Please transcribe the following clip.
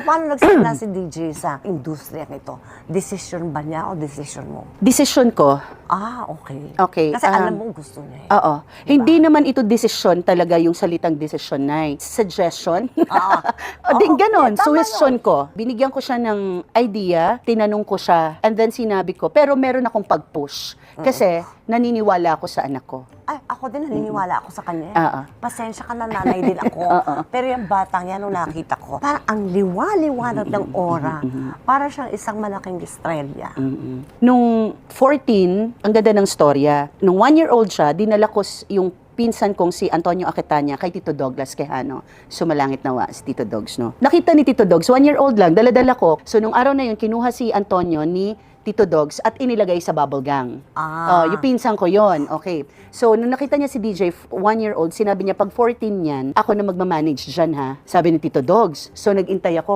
paano nagsimula si DJ sa industriya nito? Decision ba niya o decision mo? Decision ko. Okay. Okay. Kasi alam mo gusto niya. Oo. Diba? Hindi naman ito desisyon talaga yung salitang desisyon na suggestion. O din ganon, suggestion ko. Binigyan ko siya ng idea, tinanong ko siya, and then sinabi ko, pero meron akong pag-push. Kasi naniniwala ako sa anak ko. Ay, ako din naniniwala ako sa kanya. Pasensya ka na, nanay din ako. Pero yung batang yan, nung nakita ko, parang ang liwa-liwanag ng aura. Para siyang isang malaking estrella. Nung 14, ang ganda ng storya. Nung 1-year-old siya, dinala ko yung pinsan kong si Antonio Aquitania kay Tito Douglas Quijano. Sumalangit nawa si Tito Dogs, no? Nakita ni Tito Dogs, 1-year-old lang, dala-dala ko. So nung araw na yun, kinuha si Antonio ni Tito Dogs at inilagay sa bubble gang. Yung pinsan ko yon. Okay. So, nung nakita niya si DJ, 1-year-old, sinabi niya, pag 14 yan, ako na magmamanage dyan, ha? Sabi ni Tito Dogs. So, nag-intay ako.